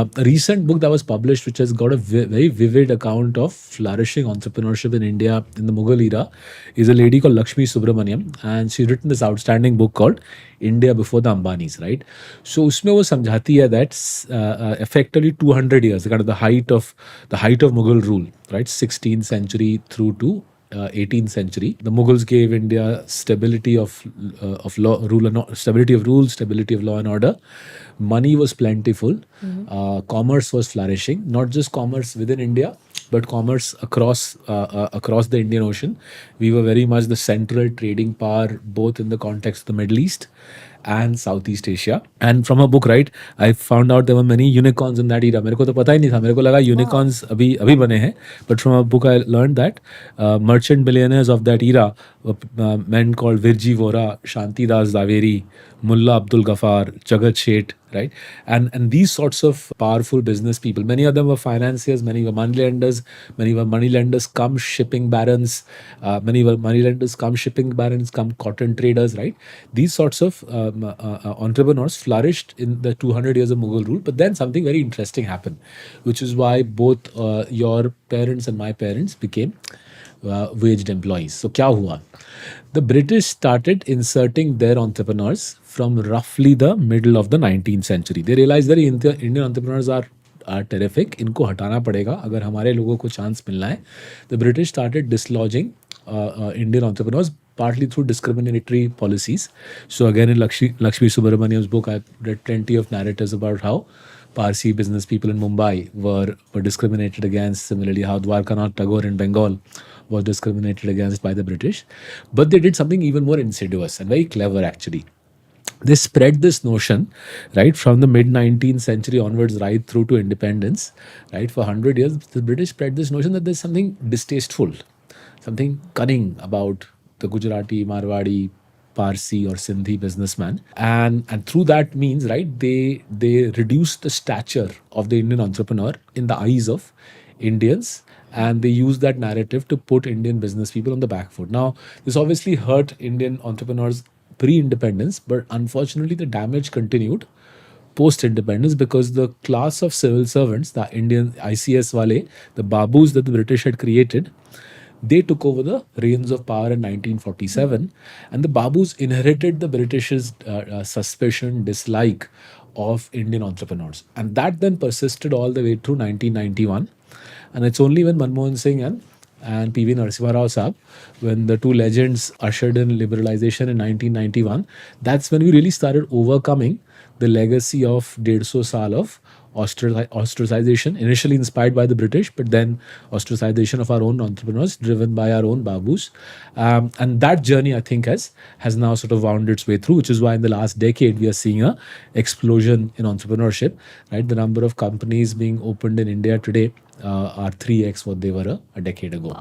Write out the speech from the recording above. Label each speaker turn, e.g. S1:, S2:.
S1: A recent book that was published, which has got a very vivid account of flourishing entrepreneurship in India in the Mughal era, is a lady called Lakshmi Subramanian, and she's written this outstanding book called India Before the Ambanis, right? So उसमें वो समझाती है that effectively 200 years, kind of the height of Mughal rule, right? 16th century through to 18th century. The Mughals gave India stability of law, stability of rules, stability of law and order. Money was plentiful. Commerce was flourishing. Not just commerce within India, but commerce across the Indian Ocean. We were very much the central trading power, both in the context of the Middle East and Southeast Asia. And from a book, right, I found out there were many unicorns in that era. मेरे को तो पता ही नहीं था. मेरे को लगा unicorns अभी अभी बने हैं. But from a book I learned that merchant billionaires of that era were men called Virji Vora, Shanti Das Zaveri, Mullah Abdul Ghaffar, Jagat Sheth, right? And these sorts of powerful business people, many of them were financiers, many were moneylenders, many were moneylenders come shipping barons, many were moneylenders come shipping barons, come cotton traders, right? These sorts of entrepreneurs flourished in the 200 years of Mughal rule. But then something very interesting happened, which is why both your parents and my parents became waged employees. So क्या हुआ? The British started inserting their entrepreneurs from roughly the middle of the 19th century. They realized that Indian entrepreneurs are terrific. इनको हटाना पड़ेगा अगर हमारे लोगों को chance मिलना है. The British started dislodging Indian entrepreneurs partly through discriminatory policies. So again, in Lakshmi Subramanian's book, I've read plenty of narratives about how Parsi business people in Mumbai were discriminated against. Similarly, how Dwarkanath Tagore in Bengal was discriminated against by the British. But they did something even more insidious and very clever, actually. They spread this notion, right, from the mid-19th century onwards, right through to independence, right, for 100 years. The British spread this notion that there's something distasteful, something cunning about the Gujarati, Marwadi, Parsi or Sindhi businessman, and through that means, right, they reduce the stature of the Indian entrepreneur in the eyes of Indians, and they use that narrative to put Indian business people on the back foot. Now, this obviously hurt Indian entrepreneurs pre-independence, but unfortunately, the damage continued post-independence because the class of civil servants, the Indian ICS wale, the babus that the British had created, they took over the reins of power in 1947, and the babus inherited the British's suspicion, dislike of Indian entrepreneurs, and that then persisted all the way through 1991. And it's only when Manmohan Singh and PV Narasimha Rao Saab, when the two legends ushered in liberalization in 1991, that's when we really started overcoming the legacy of 150 saal of ostracization, initially inspired by the British, but then ostracization of our own entrepreneurs, driven by our own babus. And that journey, I think, has now sort of wound its way through, which is why in the last decade, we are seeing a explosion in entrepreneurship, right? The number of companies being opened in India today are 3x what they were a decade ago.